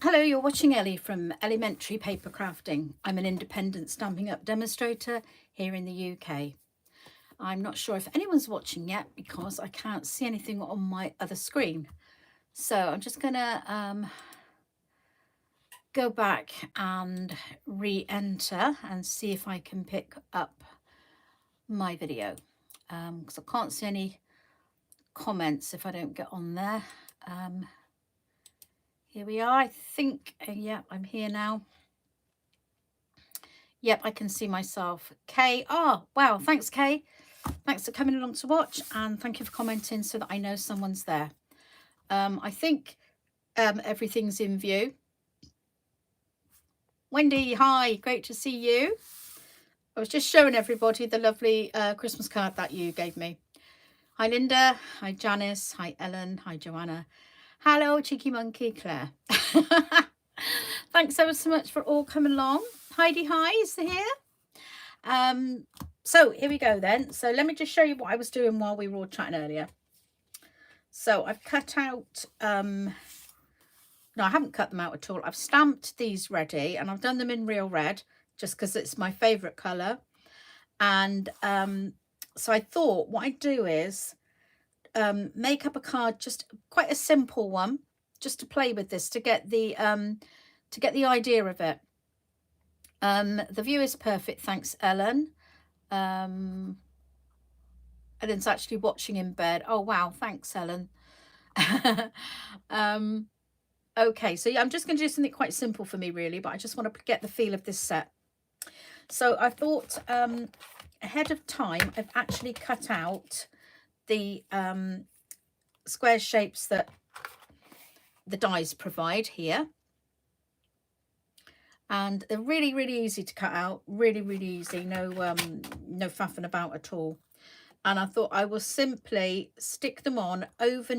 Hello, you're watching Ellie from Ellymentry Papercrafting. I'm an independent Stampin' Up demonstrator here in the UK. I'm not sure if anyone's watching yet because I can't see anything on my other screen. So I'm just going to go back and re-enter and see if I can pick up my video because I can't see any comments if I don't get on there. Here we are. I think, yeah, I'm here now. Yep, I can see myself. Kay, oh, wow, thanks, Kay. Thanks for coming along to watch, and thank you for commenting so that I know someone's there. I think everything's in view. Wendy, hi, great to see you. I was just showing everybody the lovely Christmas card that you gave me. Hi, Linda. Hi, Janice. Hi, Ellen. Hi, Joanna. Hello, Cheeky Monkey Claire. Thanks ever so much for all coming along. Heidi, hi, is here. So here we go then. So let me just show you what I was doing while we were all chatting earlier. So I've cut out, no, I haven't cut them out at all. I've stamped these ready and I've done them in real red just because it's my favourite colour. And so I thought what I'd do is make up a card, just quite a simple one, just to play with this, to get the idea of it. The view is perfect, thanks, Ellen. Ellen's actually watching in bed. Oh wow, thanks, Ellen. Okay, so yeah, I'm just going to do something quite simple for me really, but I just want to get the feel of this set. So I thought ahead of time I've actually cut out the square shapes that the dies provide here, and they're really easy to cut out, really easy, no faffing about at all. And I thought I will simply stick them on over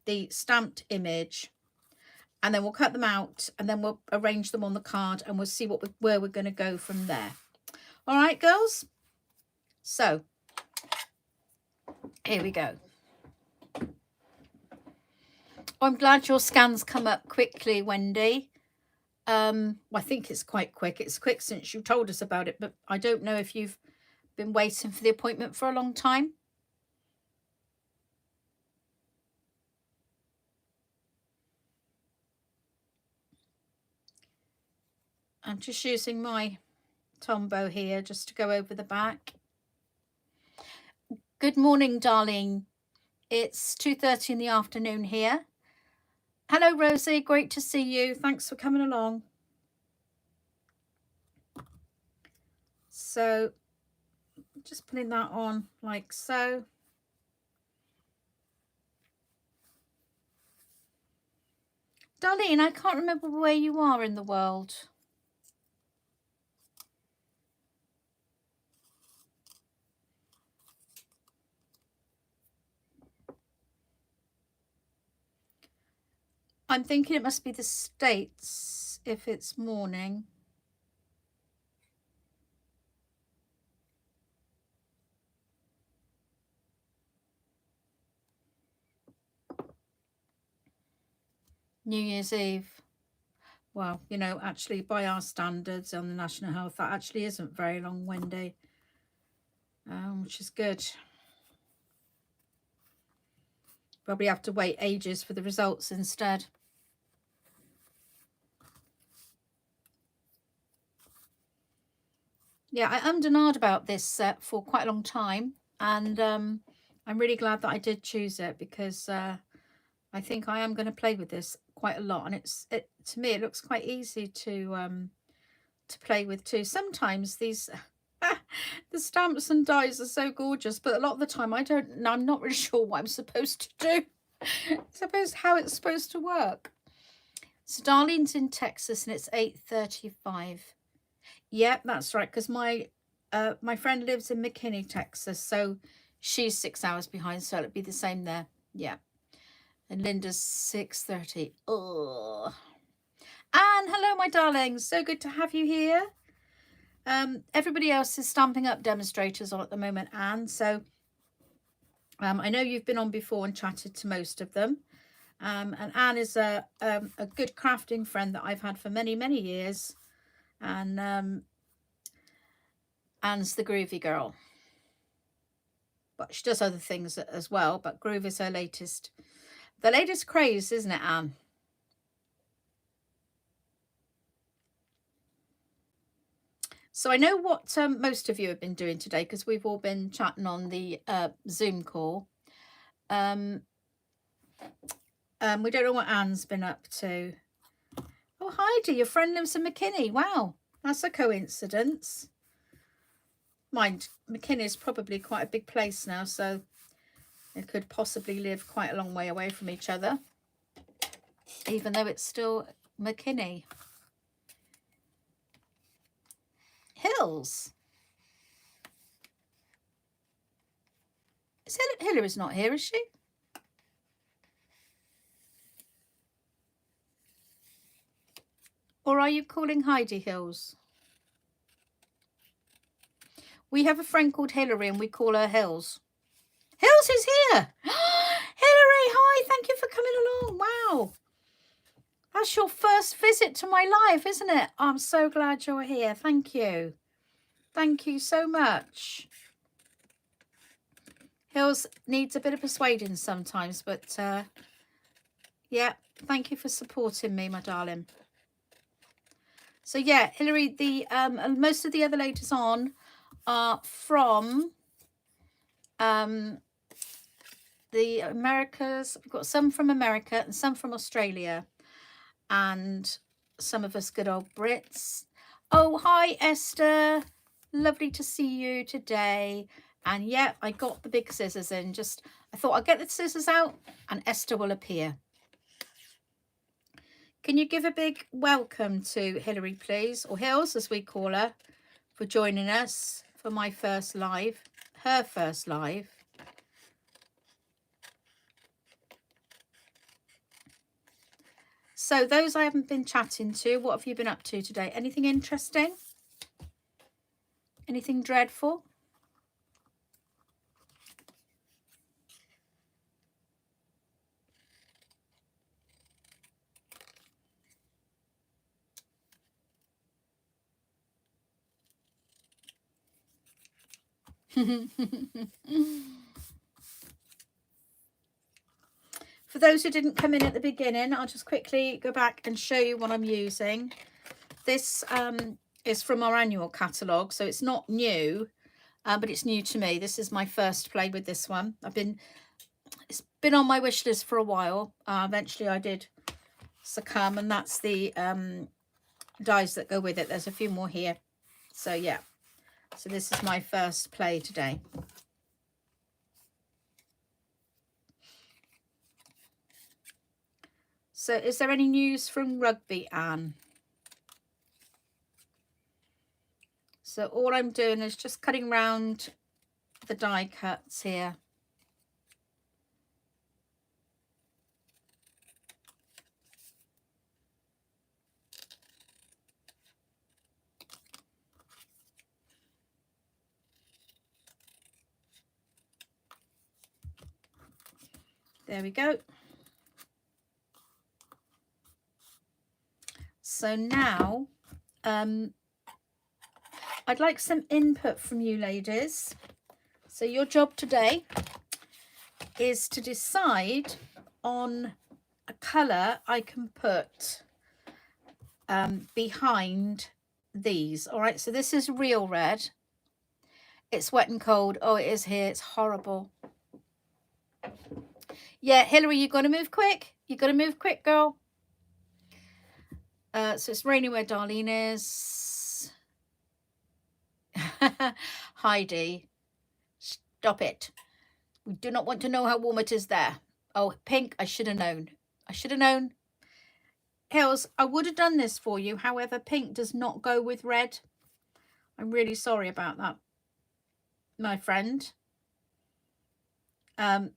the stamped image, and then we'll cut them out and then we'll arrange them on the card and we'll see where we're going to go from there. All right, girls? So here we go. Oh, I'm glad your scans come up quickly, Wendy. Well, I think it's quite quick. It's quick since you told us about it, but I don't know if you've been waiting for the appointment for a long time. I'm just using my Tombow here just to go over the back. Good morning, darling. It's 2:30 in the afternoon here. Hello, Rosie. Great to see you. Thanks for coming along. So just putting that on like so. Darlene, I can't remember where you are in the world. I'm thinking it must be the States if it's morning. New Year's Eve. Well, you know, actually by our standards on the National Health, that actually isn't very long, Wendy, which is good. Probably have to wait ages for the results instead. Yeah, I ummed and ahed about this set for quite a long time, and I'm really glad that I did choose it because I think I am going to play with this quite a lot, and to me it looks quite easy to play with too. Sometimes these the stamps and dies are so gorgeous, but a lot of the time I'm not really sure what I'm supposed to do. How it's supposed to work. So Darlene's in Texas and it's 8:35. Yep, that's right, because my friend lives in McKinney, Texas, so she's 6 hours behind, so it'll be the same there. Yeah. And Linda's 6:30. Oh. Anne, hello, my darlings. So good to have you here. Everybody else is Stampin' Up demonstrators on at the moment, Anne. So I know you've been on before and chatted to most of them. And Anne is a good crafting friend that I've had for many, many years. And Anne's the groovy girl. But she does other things as well. But groove is her latest craze, isn't it, Anne? So I know what most of you have been doing today, because we've all been chatting on the Zoom call. We don't know what Anne's been up to. Oh, Heidi, your friend lives in McKinney. Wow, that's a coincidence. Mind, McKinney is probably quite a big place now, so they could possibly live quite a long way away from each other, even though it's still McKinney. Hills. Hillary's not here, is she? Or are you calling Heidi Hills? We have a friend called Hillary and we call her Hills. Hills is here. Hillary, hi, thank you for coming along. Wow. That's your first visit to my life, isn't it? I'm so glad you're here. Thank you. Thank you so much. Hills needs a bit of persuading sometimes, but yeah, thank you for supporting me, my darling. So yeah, Hillary, the most of the other ladies on are from the Americas. We've got some from America and some from Australia, and some of us good old Brits. Oh, hi, Esther. Lovely to see you today. And yeah, I got the big scissors in. I thought I'd get the scissors out and Esther will appear. Can you give a big welcome to Hillary, please, or Hills, as we call her, for joining us for my first live, her first live. So those I haven't been chatting to, what have you been up to today? Anything interesting? Anything dreadful? For those who didn't come in at the beginning, I'll just quickly go back and show you what I'm using. This is from our annual catalogue, so it's not new, but it's new to me. This is my first play with this one. It's been on my wish list for a while. Eventually I did succumb, and that's the dies that go with it. There's a few more here. So yeah, so this is my first play today. So is there any news from rugby, Anne? So all I'm doing is just cutting round the die cuts here. There we go. So now I'd like some input from you ladies. So your job today is to decide on a colour I can put behind these. All right, so this is real red. It's wet and cold. Oh, it is here. It's horrible. Yeah, Hillary, you got to move quick. You got to move quick, girl. So it's raining where Darlene is. Heidi, stop it. We do not want to know how warm it is there. Oh, pink, I should have known. I should have known. Hills, I would have done this for you. However, pink does not go with red. I'm really sorry about that, my friend.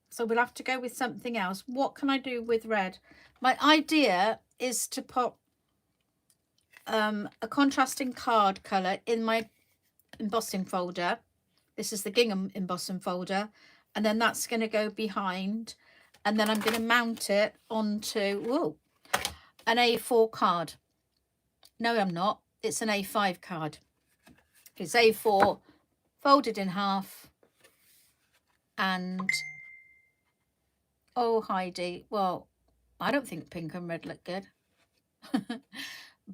So we'll have to go with something else. What can I do with red? My idea is to put a contrasting card colour in my embossing folder. This is the gingham embossing folder, and then that's going to go behind. And then I'm going to mount it onto an A4 card. No, I'm not. It's an A5 card. It's A4 folded in half. And oh, Heidi, well, I don't think pink and red look good.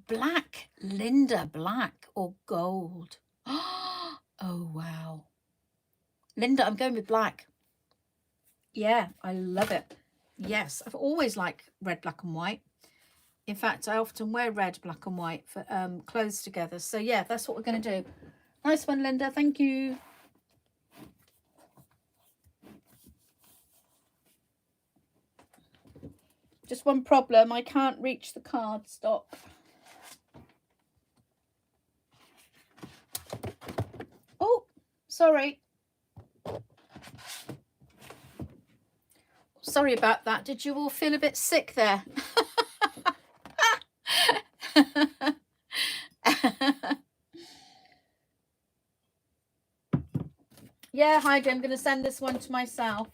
Black, Linda, black or gold. Oh, wow. Linda, I'm going with black. Yeah, I love it. Yes, I've always liked red, black and white. In fact, I often wear red, black and white for clothes together. So yeah, that's what we're going to do. Nice one, Linda. Thank you. Just one problem. I can't reach the cardstock. Oh, sorry. Sorry about that. Did you all feel a bit sick there? Yeah, Heidi, I'm going to send this one to myself.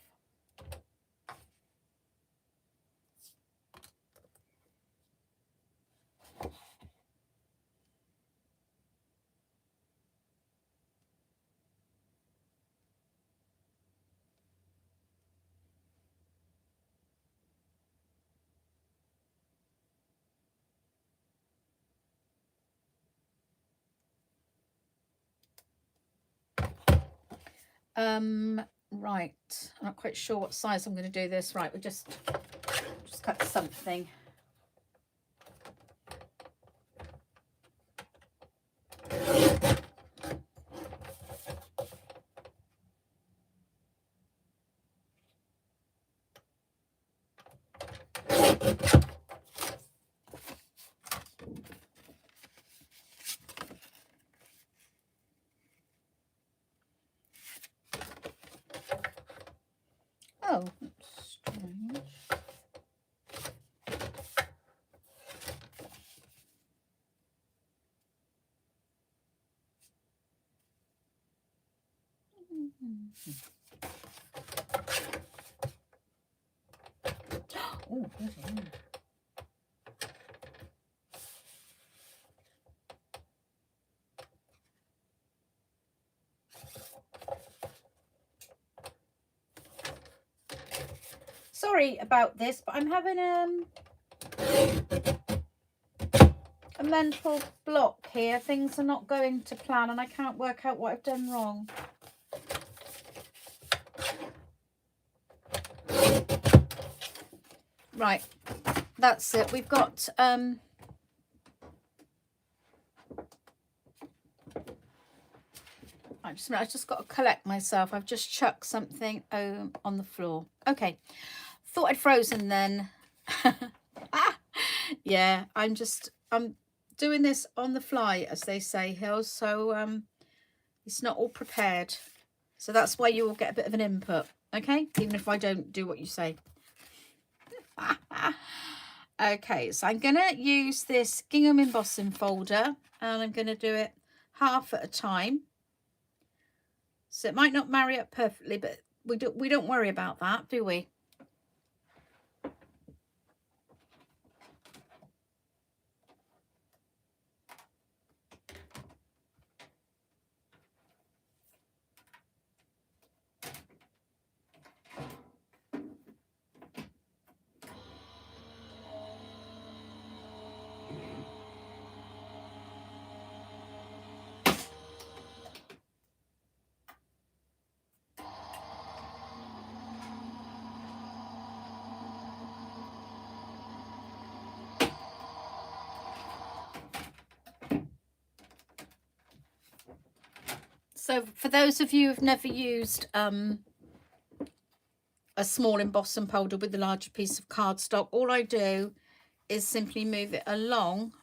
Right. I'm not quite sure what size I'm going to do this. Right, we'll just cut something. Oh, that's strange. Oh, sorry about this, but I'm having a mental block here. Things are not going to plan and I can't work out what I've done wrong. Right, that's it. We've got I just got to collect myself. I've just chucked something on the floor. Okay, thought I'd frozen then. Yeah, I'm doing this on the fly, as they say, Hills. So it's not all prepared. So that's why you will get a bit of an input, okay? Even if I don't do what you say. Okay, so I'm going to use this gingham embossing folder and I'm going to do it half at a time. So it might not marry up perfectly, but we don't worry about that, do we? So for those of you who've never used a small embossing folder with a larger piece of cardstock, all I do is simply move it along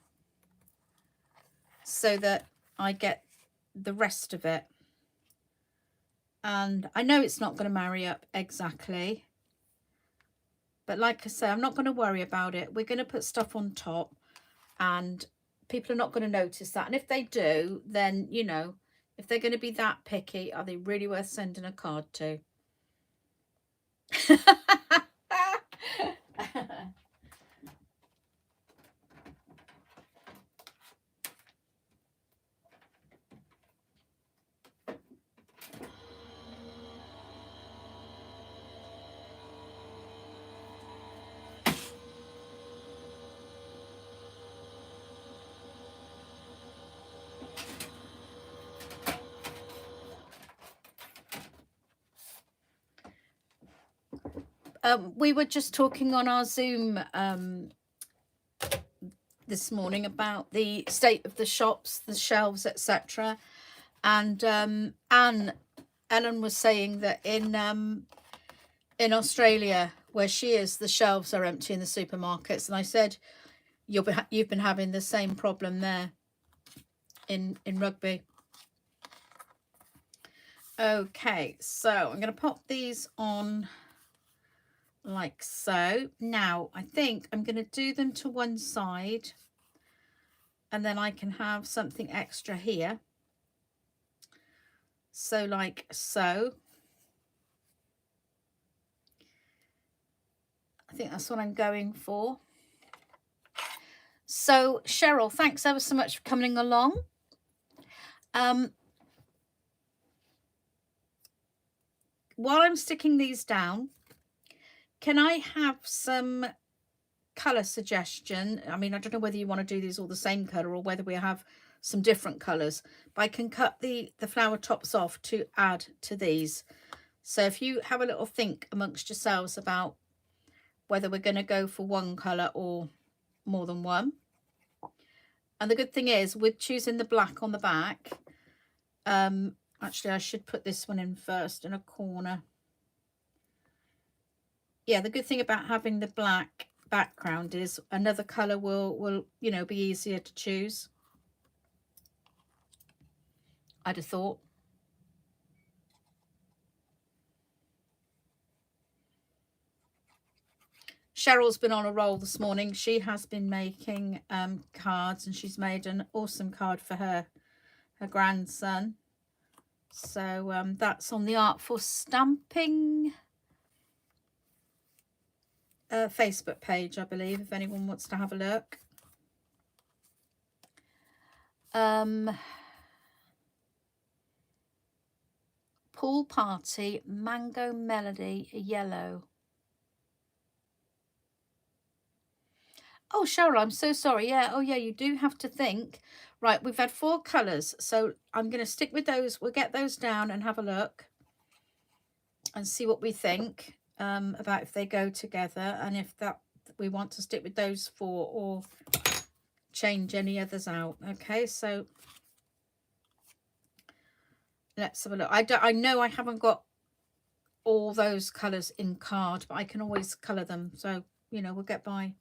so that I get the rest of it. And I know it's not going to marry up exactly, but like I say, I'm not going to worry about it. We're going to put stuff on top and people are not going to notice that. And if they do, then, you know, if they're going to be that picky, are they really worth sending a card to? we were just talking on our Zoom this morning about the state of the shops, the shelves, etc. And Ellen was saying that in Australia, where she is, the shelves are empty in the supermarkets. And I said, you've been having the same problem there in Rugby. Okay, so I'm going to pop these on like so. Now, I think I'm going to do them to one side, and then I can have something extra here. So like so. I think that's what I'm going for. So Cheryl, thanks ever so much for coming along. While I'm sticking these down, can I have some color suggestion? I mean, I don't know whether you want to do these all the same color or whether we have some different colors, but I can cut the flower tops off to add to these. So if you have a little think amongst yourselves about whether we're going to go for one color or more than one. And the good thing is, with choosing the black on the back, actually I should put this one in first in a corner. Yeah, the good thing about having the black background is another color will you know, be easier to choose, I'd have thought. Cheryl's been on a roll this morning. She has been making cards, and she's made an awesome card for her grandson. So that's on the Art for Stamping Facebook page, I believe, if anyone wants to have a look. Pool Party, Mango Melody, Yellow. Oh, Cheryl, I'm so sorry. Yeah. Oh, yeah, you do have to think. Right, we've had 4 colours, so I'm going to stick with those. We'll get those down and have a look and see what we think about if they go together, and if that we want to stick with those 4 or change any others out. Okay, so let's have a look. I know I haven't got all those colours in card, but I can always colour them, so you know, we'll get by.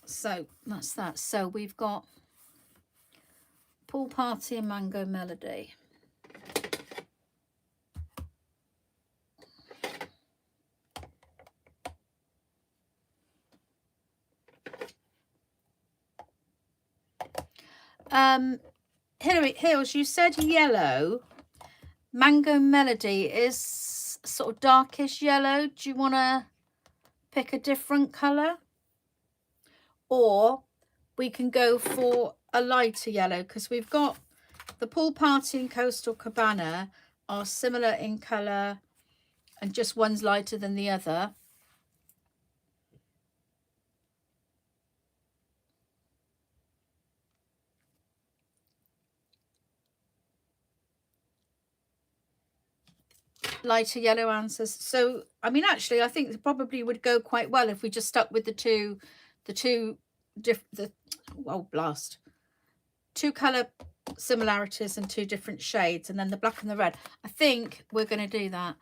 So that's that. So we've got Pool Party and Mango Melody. Hilary Hills, you said yellow. Mango Melody is sort of darkish yellow. Do you want to pick a different colour? Or we can go for a lighter yellow, because we've got the Pool Party and Coastal Cabana are similar in colour, and just one's lighter than the other. Lighter yellow answers. So I mean, actually I think it probably would go quite well if we just stuck with the two colour similarities and 2 different shades, and then the black and the red. I think we're going to do that.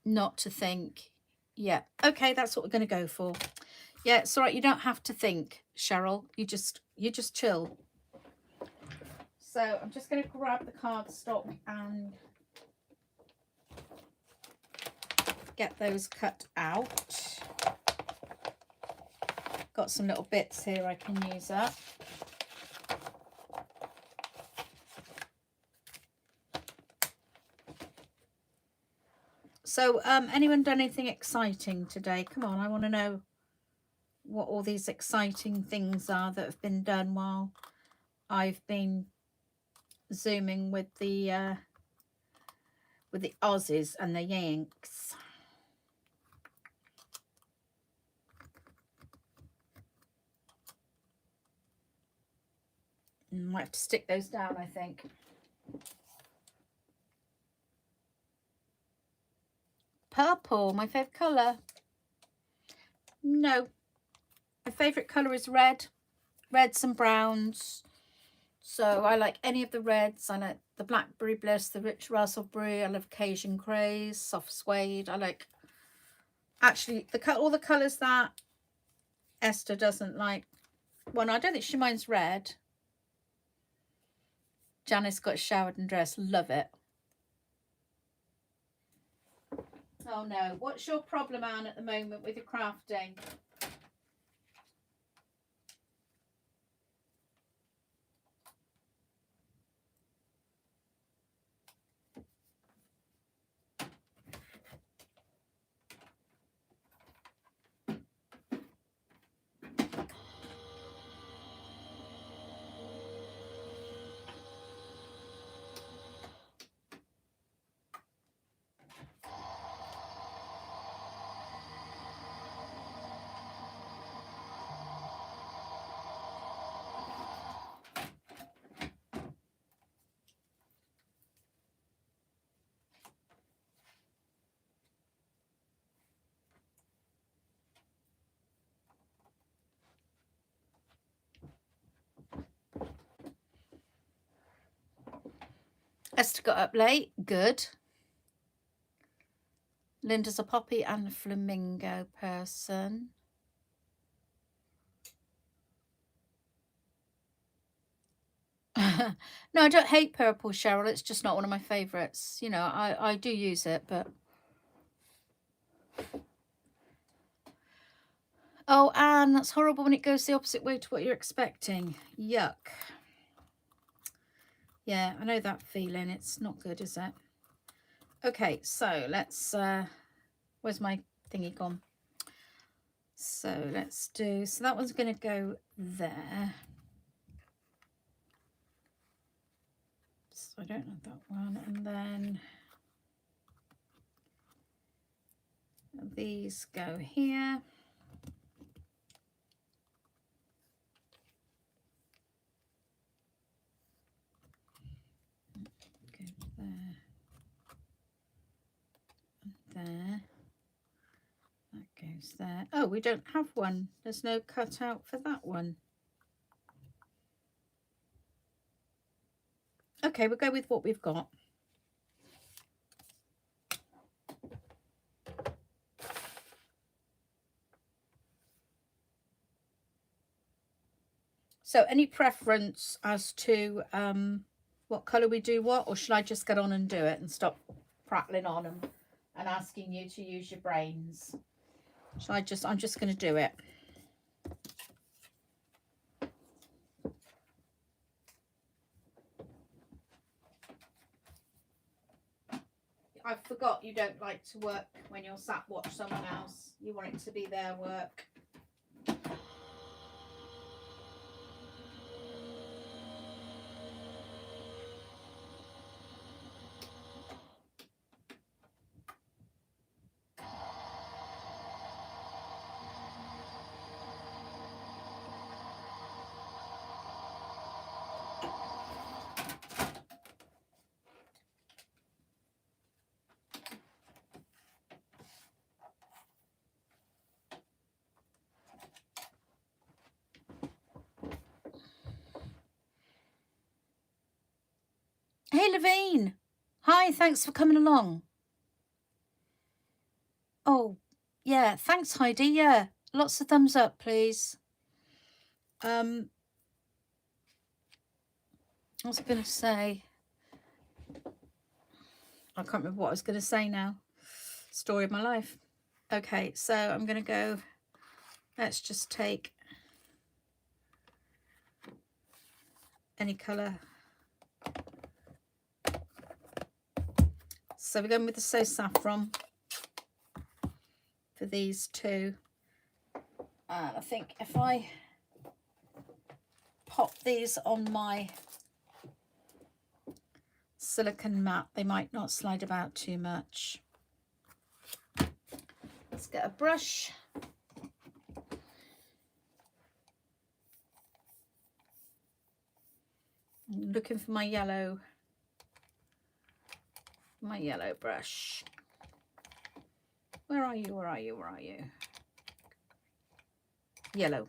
Not to think. Yeah, okay, that's what we're going to go for. Yeah, it's all right, you don't have to think, Cheryl. You just chill. So I'm just going to grab the cardstock and get those cut out. Got some little bits here I can use up. So anyone done anything exciting today? Come on, I want to know what all these exciting things are that have been done while I've been Zooming with the Aussies and the Yanks. Might have to stick those down, I think. Purple, my favourite colour. No. My favourite colour is red. Reds and browns. So I like any of the reds. I like the Blackberry Bliss, the Rich Raspberry. I love Cajun Craze, Soft Suede. I like, actually, all the colours that Esther doesn't like. Well, no, I don't think she minds red. Janice got showered and dressed. Love it. Oh no. What's your problem, Anne, at the moment with your crafting? Esther got up late. Good. Linda's a poppy and a flamingo person. No, I don't hate purple, Cheryl. It's just not one of my favourites. You know, I do use it, but... Oh, Anne, that's horrible when it goes the opposite way to what you're expecting. Yuck. Yeah, I know that feeling. It's not good, is it? Okay, so let's... where's my thingy gone? So let's do... So that one's going to go there. So I don't have that one. And then... these go here. Go there. And there. That goes there. Oh, we don't have one. There's no cutout for that one. Okay, we'll go with what we've got. So any preference as to what colour we do what, or should I just get on and do it and stop prattling on and asking you to use your brains? Shall I just, I'm just going to do it. I forgot you don't like to work when you're sat watch someone else. You want it to be their work. Hey, Levine. Hi, thanks for coming along. Oh, yeah, thanks, Heidi. Yeah, lots of thumbs up, please. What was I going to say? I can't remember what I was going to say now. Story of my life. Okay, so I'm going to go, let's just take any colour. So we're going with the So Saffron for these two. And I think if I pop these on my silicone mat, they might not slide about too much. Let's get a brush. I'm looking for my yellow brush. Where are you? Where are you? Where are you? Yellow.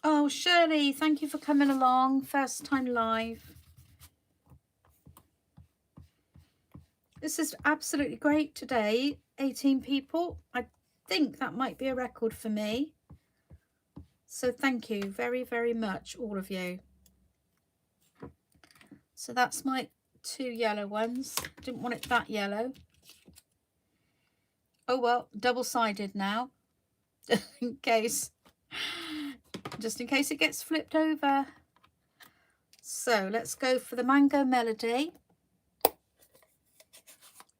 Oh, Shirley, thank you for coming along. First time live. This is absolutely great today. 18 people. I think that might be a record for me. So thank you very, very much, all of you. So that's my 2 yellow ones. Didn't want it that yellow. Oh well, double-sided now. Just in case it gets flipped over. So let's go for the Mango Melody.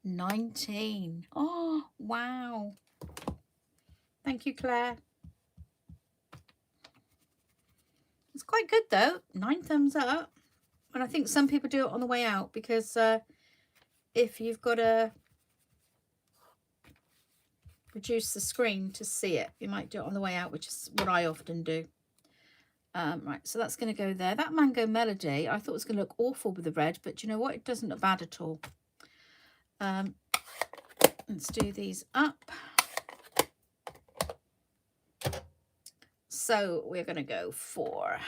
19. Oh, wow. Thank you, Claire. It's quite good though. 9 thumbs up. And I think some people do it on the way out because if you've got to reduce the screen to see it, you might do it on the way out, which is what I often do. Right, so that's going to go there. That Mango Melody, I thought it was going to look awful with the red, but you know what? It doesn't look bad at all. Let's do these up. So we're going to go for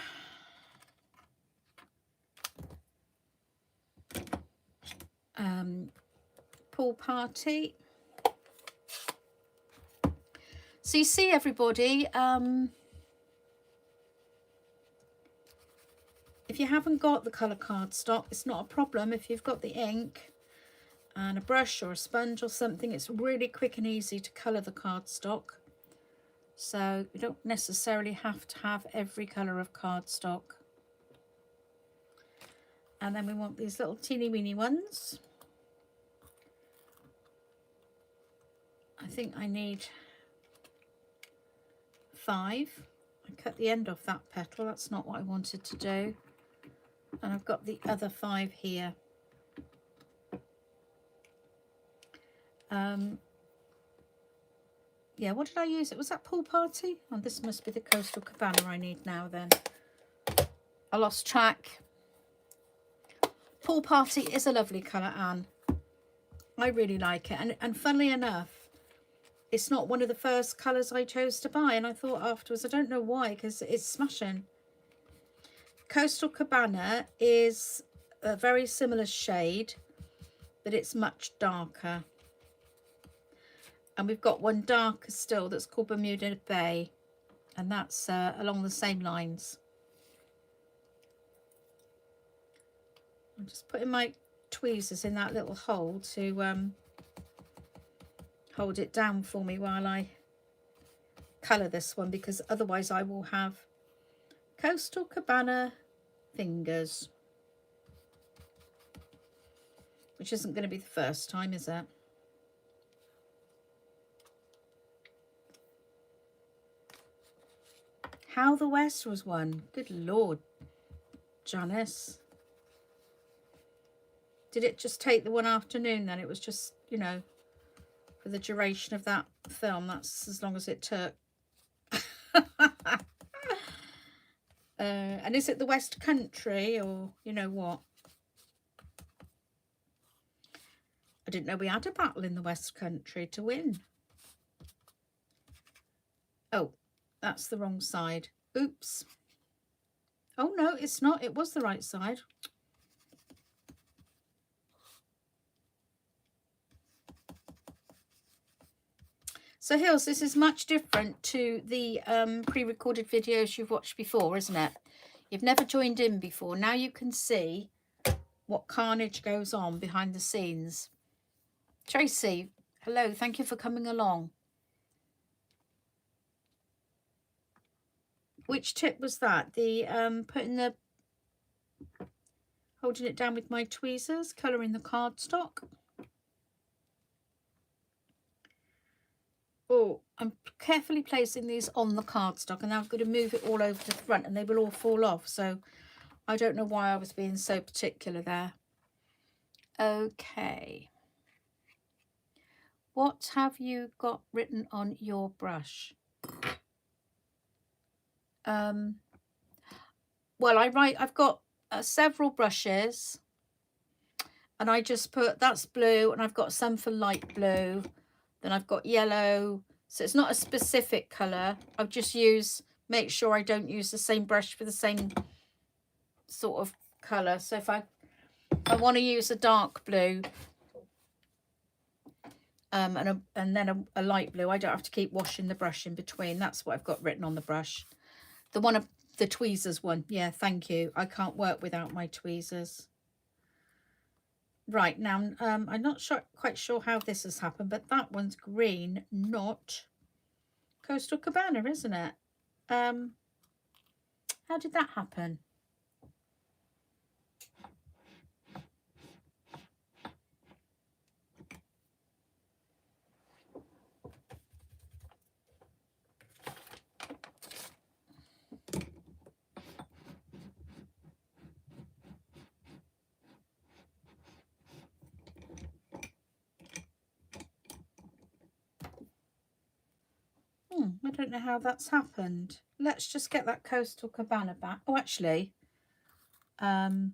Pool Party. So you see, everybody, if you haven't got the colour cardstock, it's not a problem. If you've got the ink and a brush or a sponge or something, it's really quick and easy to colour the cardstock. So you don't necessarily have to have every colour of cardstock. And then we want these little teeny weeny ones. I think I need 5. I cut the end off that petal. That's not what I wanted to do. And I've got the other 5 here. Yeah, what did I use? It was that Pool Party. Oh, this must be the Coastal Cabana I need now then. I lost track. Pool Party is a lovely colour, Anne. I really like it. And funnily enough, it's not one of the first colours I chose to buy. And I thought afterwards, I don't know why, because it's smashing. Coastal Cabana is a very similar shade, but it's much darker. And we've got one darker still that's called Bermuda Bay, and that's along the same lines. I'm just putting my tweezers in that little hole to hold it down for me while I colour this one, because otherwise I will have Coastal Cabana fingers, which isn't going to be the first time, is it? How the West was one. Good Lord, Janice. Did it just take the one afternoon then? It was just, you know, for the duration of that film, that's as long as it took. And is it the West Country or you know what? I didn't know we had a battle in the West Country to win. Oh, that's the wrong side. Oops. Oh no, it's not. It was the right side. So Hills, this is much different to the pre-recorded videos you've watched before, isn't it? You've never joined in before. Now you can see what carnage goes on behind the scenes. Tracy, hello, thank you for coming along. Which tip was that? The holding it down with my tweezers, colouring the cardstock. Oh, I'm carefully placing these on the cardstock, and now I'm going to move it all over to the front and they will all fall off. So I don't know why I was being so particular there. Okay. What have you got written on your brush? Well, I've got several brushes, and I just put, that's blue, and I've got some for light blue. Then I've got yellow. So it's not a specific colour. I've just make sure I don't use the same brush for the same sort of colour. So if I want to use a dark blue, and then a light blue, I don't have to keep washing the brush in between. That's what I've got written on the brush. The tweezers one. Yeah, thank you. I can't work without my tweezers. Right, now, I'm not quite sure how this has happened, but that one's green, not Coastal Cabana, isn't it? How did that happen? I don't know how that's happened. Let's just get that Coastal Cabana back. Oh, actually, oh,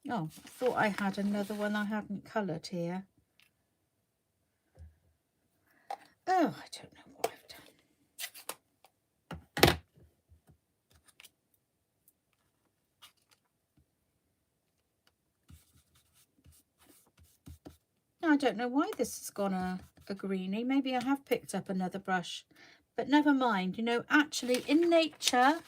I thought I had another one I hadn't coloured here. Oh, I don't know what I've done. I don't know why this has gone a greenie. Maybe I have picked up another brush, but never mind. You know, actually in nature,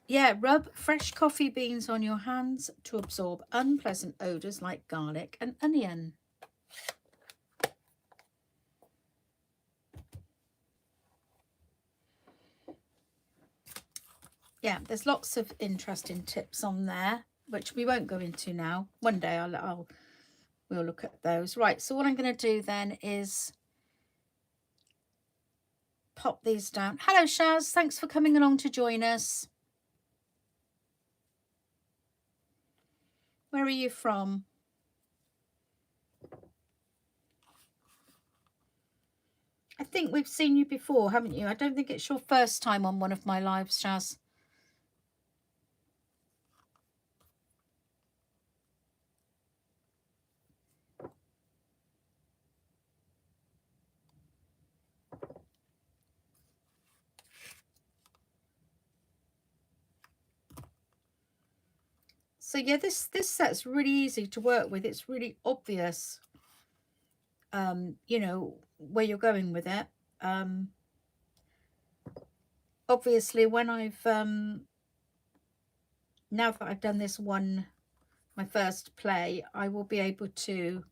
yeah, rub fresh coffee beans on your hands to absorb unpleasant odours like garlic and onion. Yeah, there's lots of interesting tips on there, which we won't go into now. One day we'll look at those. Right, so what I'm going to do then is pop these down. Hello, Shaz. Thanks for coming along to join us. Where are you from? I think we've seen you before, haven't you? I don't think it's your first time on one of my lives, Shaz. So yeah, this set's really easy to work with. It's really obvious, you know, where you're going with it. Obviously, when I've now that I've done this one, my first play, I will be able to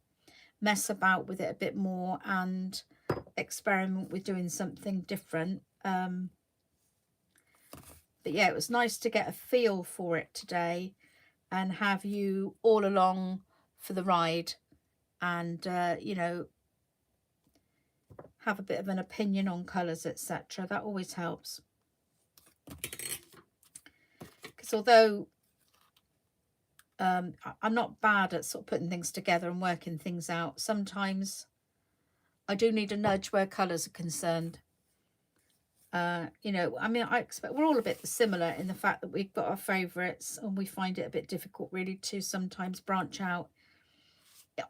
mess about with it a bit more and experiment with doing something different. But yeah, it was nice to get a feel for it today and have you all along for the ride, and you know, have a bit of an opinion on colours, etc. That always helps, because although I'm not bad at sort of putting things together and working things out, sometimes I do need a nudge where colours are concerned. You know, I mean, I expect we're all a bit similar in the fact that we've got our favourites and we find it a bit difficult really to sometimes branch out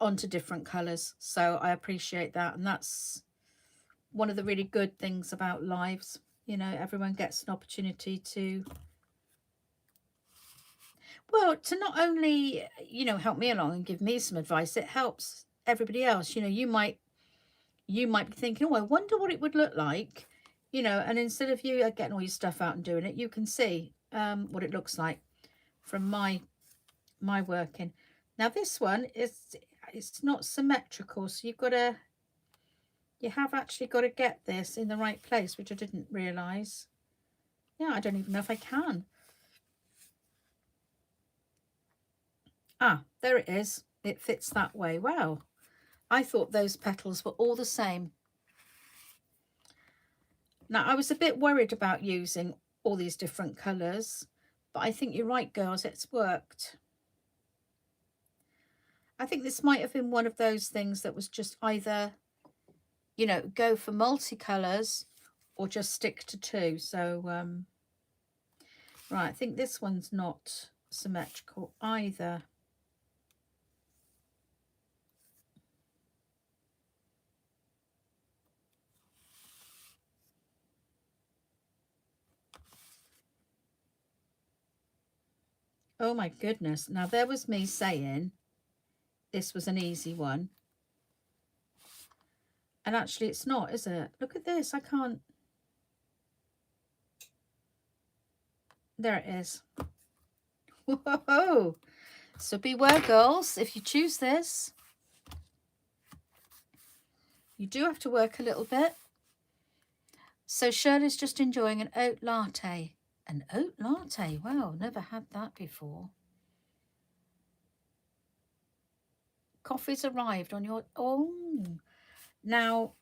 onto different colours. So I appreciate that, and that's one of the really good things about lives. You know, everyone gets an opportunity to, well, to not only, you know, help me along and give me some advice, it helps everybody else. You know, you might be thinking, oh, I wonder what it would look like, you know, and instead of you getting all your stuff out and doing it, you can see what it looks like from my working. Now this one it's not symmetrical, so you have actually got to get this in the right place, which I didn't realise. Yeah, I don't even know if I can. Ah, there it is. It fits that way. Wow. I thought those petals were all the same. Now, I was a bit worried about using all these different colours, but I think you're right, girls, it's worked. I think this might have been one of those things that was just either, you know, go for multicolours or just stick to two. So, right, I think this one's not symmetrical either. Oh my goodness. Now there was me saying this was an easy one. And actually it's not, is it? Look at this. I can't. There it is. Whoa. So beware, girls, if you choose this. You do have to work a little bit. So Shirley's just enjoying an oat latte. An oat latte? Wow, never had that before. Coffee's arrived on your... Oh. Now,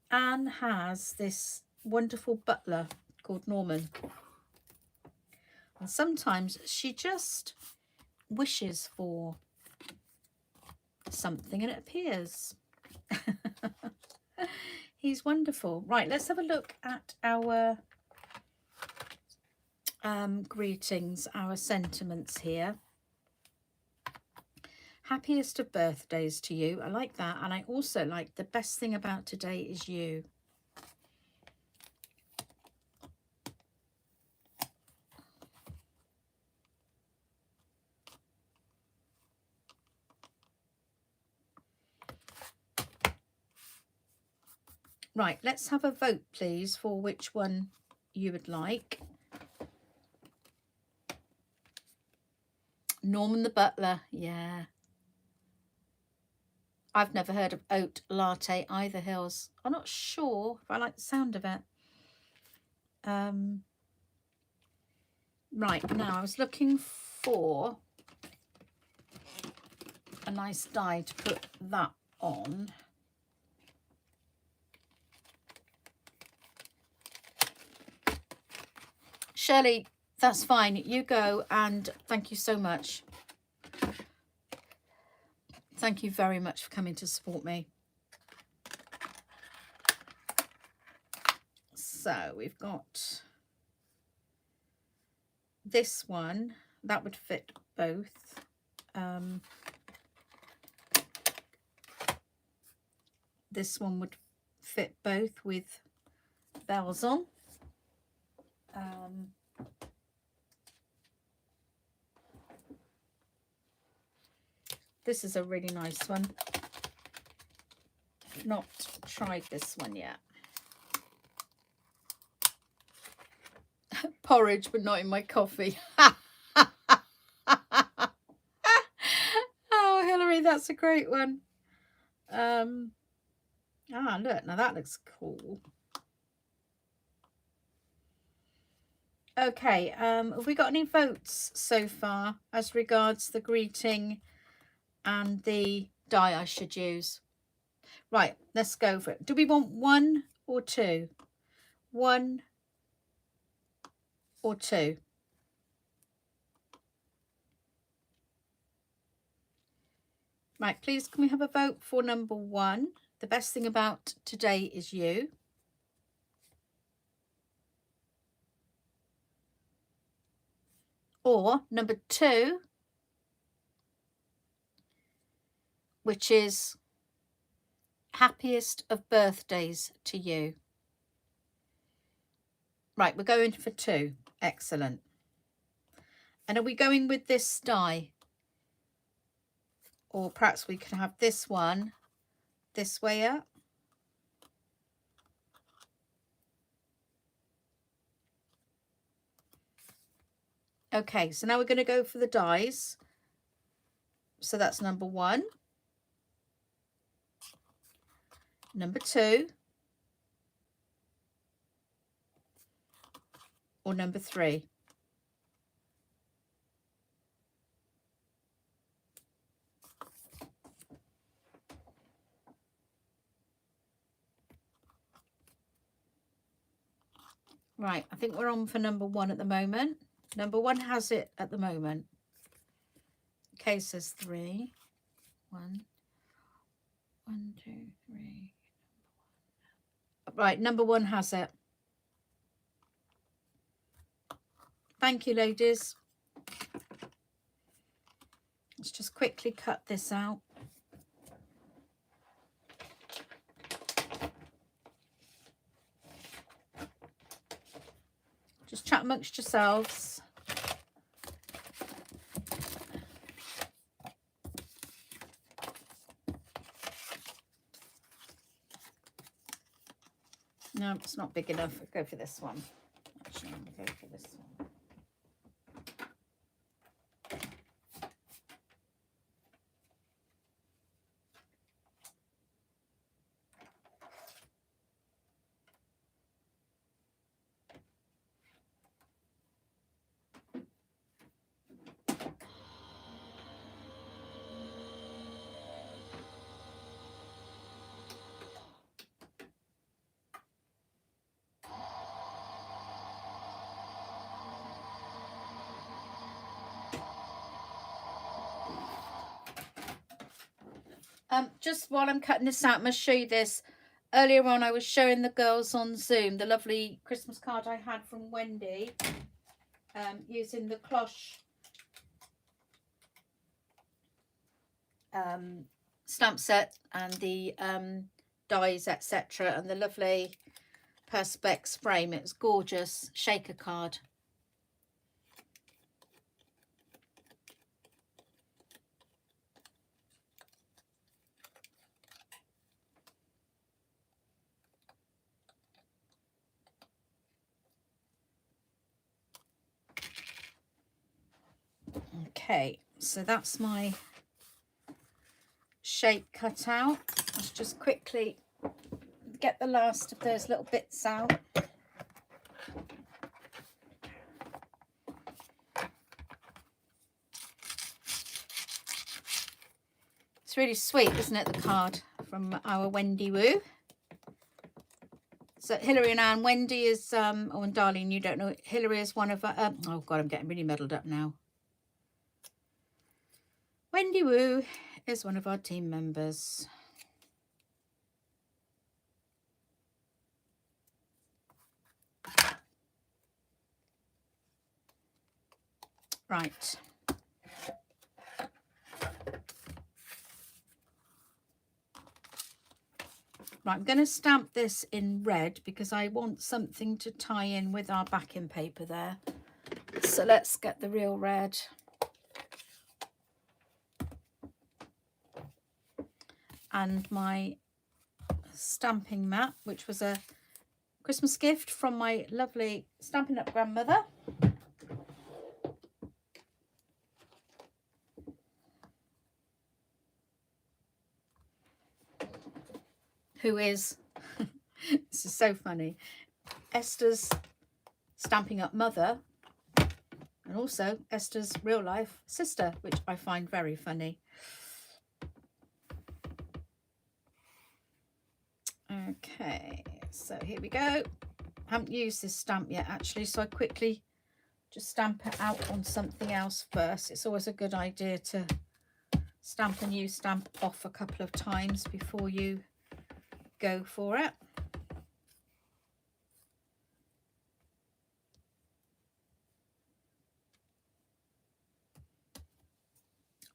Anne has this wonderful butler called Norman. And sometimes she just wishes for something and it appears. He's wonderful. Right, let's have a look at our greetings, our sentiments here. Happiest of birthdays to you. I like that. And I also like the best thing about today is you. Right, let's have a vote, please, for which one you would like. Norman the butler, yeah. I've never heard of oat latte either, Hills. I'm not sure if I like the sound of it. Right, now I was looking for a nice die to put that on. Shirley, that's fine. You go, and thank you so much. Thank you very much for coming to support me. So we've got this one. That would fit both. This one would fit both with bells on. This is a really nice one. I've not tried this one yet. Porridge, but not in my coffee. Oh, Hilary, that's a great one. Look, now that looks cool. Okay, have we got any votes so far as regards the greeting and the die I should use? Right, let's go for it. Do we want 1 or 2? 1 or 2? Right, please can we have a vote for number 1? The best thing about today is you. Or number 2, which is happiest of birthdays to you. Right, we're going for 2. Excellent. And are we going with this die? Or perhaps we can have this one this way up. Okay, so now we're going to go for the dies. So that's number 1. Number 2. Or number 3. Right, I think we're on for number 1 at the moment. Number 1 has it at the moment. Okay, says 3. one. 1, 2, 3. Right, number 1 has it. Thank you, ladies. Let's just quickly cut this out. Just chat amongst yourselves. No, it's not big enough. I'll go for this one. Actually, I'm going to go for this one. Just while I'm cutting this out, I'm going to show you this. Earlier on, I was showing the girls on Zoom the lovely Christmas card I had from Wendy, using the cloche stamp set and the dies, etc., and the lovely Perspex frame. It was gorgeous shaker card. Okay, so that's my shape cut out. Let's just quickly get the last of those little bits out. It's really sweet, isn't it, the card from our Wendy Woo. So Hilary and Anne, Wendy is, oh, and Darlene, you don't know, Hilary is one of, oh God, I'm getting really muddled up now. Wendy Woo is one of our team members. Right. Right, I'm going to stamp this in red because I want something to tie in with our backing paper there. So let's get the real red. And my stamping mat, which was a Christmas gift from my lovely Stampin' Up grandmother. Who is, this is so funny, Esther's Stampin' Up mother, and also Esther's real life sister, which I find very funny. Okay, so here we go. I haven't used this stamp yet actually, so I quickly just stamp it out on something else first. It's always a good idea to stamp a new stamp off a couple of times before you go for it.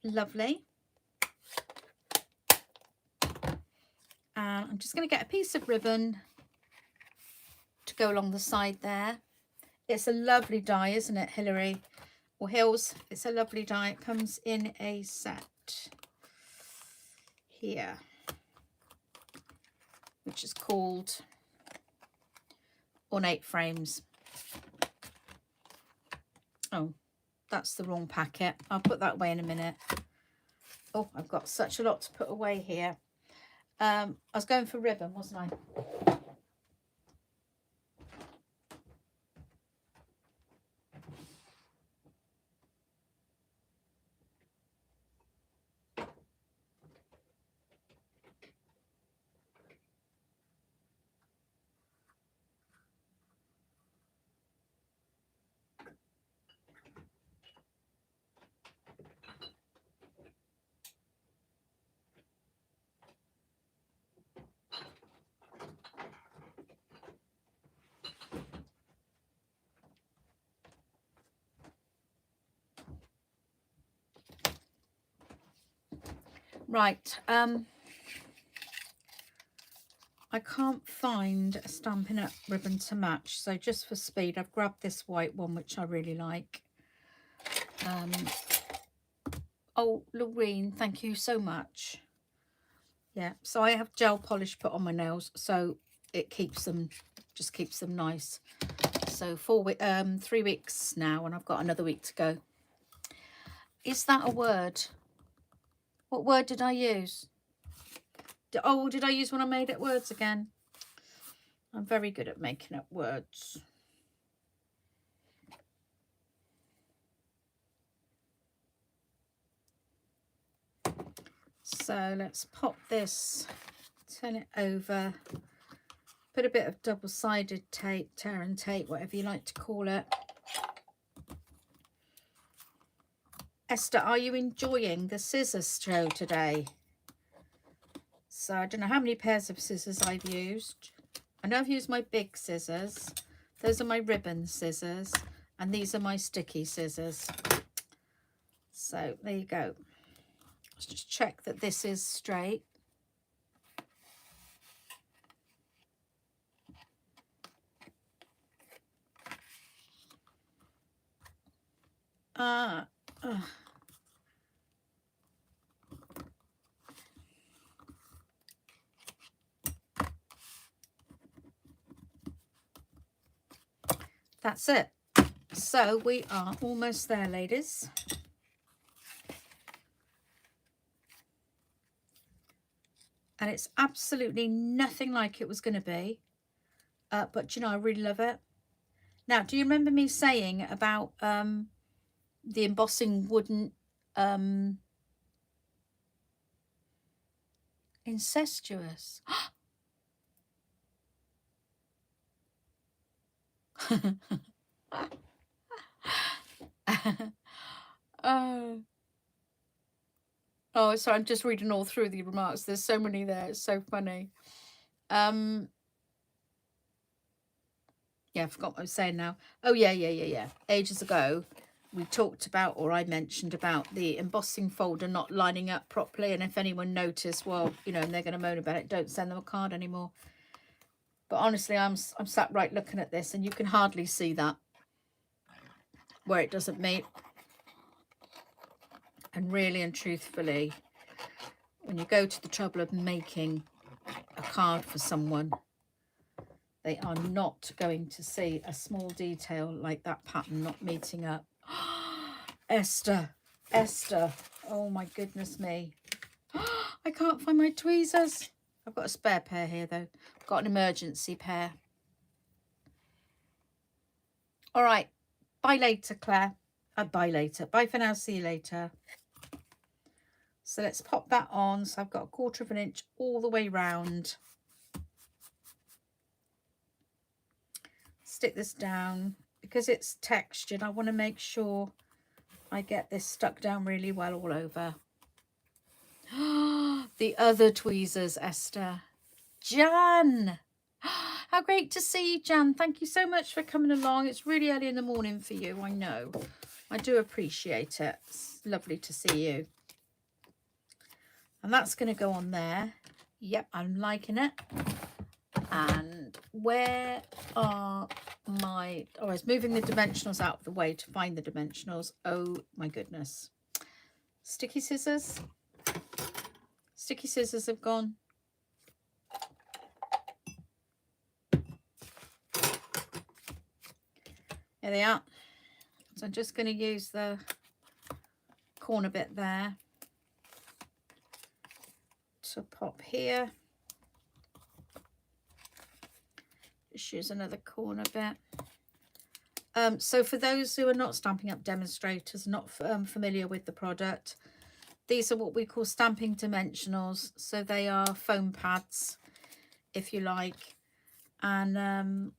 Lovely. And I'm just going to get a piece of ribbon to go along the side there. It's a lovely die, isn't it, Hilary? Or Hills? It's a lovely die. It comes in a set here, which is called Ornate Frames. Oh, that's the wrong packet. I'll put that away in a minute. Oh, I've got such a lot to put away here. I was going for ribbon, wasn't I? Right. I can't find a Stampin' Up ribbon to match, so just for speed, I've grabbed this white one, which I really like. Oh, Loreen, thank you so much. Yeah, so I have gel polish put on my nails, so it keeps them, just keeps them nice. So 3 weeks now, and I've got another week to go. Is that a word? What word did I use? Oh, did I use when I made up words again? I'm very good at making up words. So let's pop this, turn it over, put a bit of double-sided tape, tear and tape, whatever you like to call it. Esther, are you enjoying the scissors show today? So I don't know how many pairs of scissors I've used. I know I've used my big scissors. Those are my ribbon scissors, and these are my sticky scissors. So there you go. Let's just check that this is straight. That's it. So we are almost there, ladies. And it's absolutely nothing like it was going to be. But, you know, I really love it. Now, do you remember me saying about the embossing wouldn't incestuous? Oh, sorry, I'm just reading all through the remarks. There's so many there. It's so funny. Yeah, I forgot what I was saying now. Oh, yeah. Ages ago, we talked about, or I mentioned about the embossing folder not lining up properly. And if anyone noticed, well, you know, and they're going to moan about it, don't send them a card anymore. But honestly, I'm sat right looking at this, and you can hardly see that where it doesn't meet. And really and truthfully, when you go to the trouble of making a card for someone, they are not going to see a small detail like that pattern not meeting up. Esther, oh my goodness me. I can't find my tweezers. I've got a spare pair here though. I've got an emergency pair. All right, bye later, Claire. Bye later. Bye for now, see you later. So let's pop that on. So I've got 1/4 of an inch all the way round. Stick this down. Because it's textured, I want to make sure I get this stuck down really well all over. The other tweezers, Esther. Jan! How great to see you, Jan. Thank you so much for coming along. It's really early in the morning for you, I know. I do appreciate it. It's lovely to see you. And that's going to go on there. Yep, I'm liking it. And where are my... Oh, I was moving the dimensionals out of the way to find the dimensionals. Oh, my goodness. Sticky scissors. Sticky scissors have gone. There they are. So I'm just going to use the corner bit there to pop here. Just use another corner bit. So for those who are not Stampin' Up demonstrators, not familiar with the product, these are what we call stamping dimensionals. So they are foam pads, if you like, and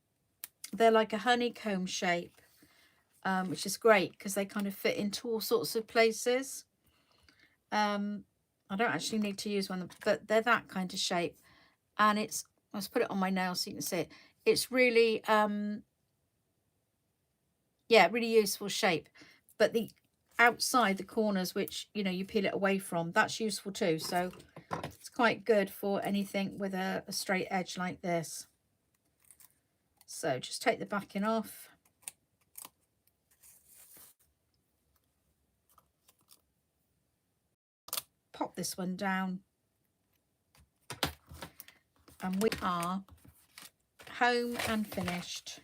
they're like a honeycomb shape, which is great because they kind of fit into all sorts of places. I don't actually need to use one, but they're that kind of shape, and it's... Let's put it on my nail so you can see it. It's really, yeah, really useful shape. But the outside the corners, which, you know, you peel it away from. That's useful too. So it's quite good for anything with a straight edge like this. So just take the backing off. Pop this one down. And we are home and finished.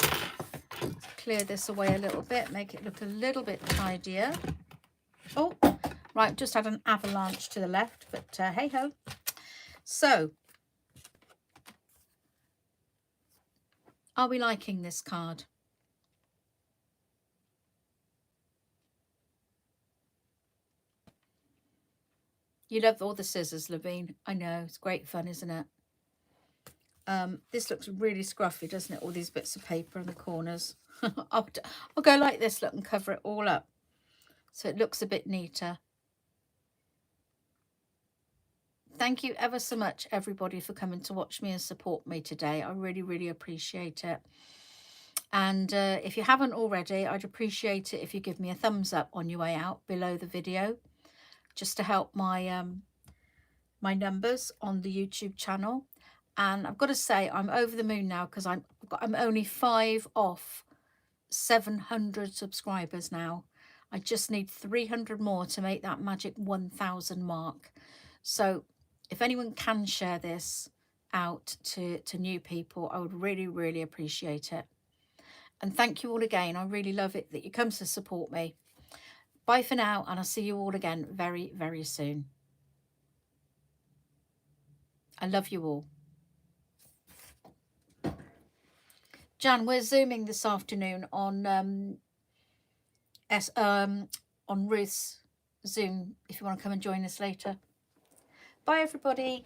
Let's clear this away a little bit, make it look a little bit tidier. Oh, right, just had an avalanche to the left, but hey ho. So, are we liking this card? You love all the scissors, Levine. I know, it's great fun, isn't it? This looks really scruffy, doesn't it? All these bits of paper in the corners. I'll go like this, look, and cover it all up so it looks a bit neater. Thank you ever so much, everybody, for coming to watch me and support me today. I really, really appreciate it. And if you haven't already, I'd appreciate it if you give me a thumbs up on your way out below the video, just to help my my numbers on the YouTube channel. And I've got to say, I'm over the moon now because I'm only 5 off 700 subscribers now. I just need 300 more to make that magic 1,000 mark. So if anyone can share this out to new people, I would really, really appreciate it. And thank you all again. I really love it that you come to support me. Bye for now, and I'll see you all again very, very soon. I love you all. Jan, we're Zooming this afternoon on Ruth's Zoom if you want to come and join us later. Bye, everybody.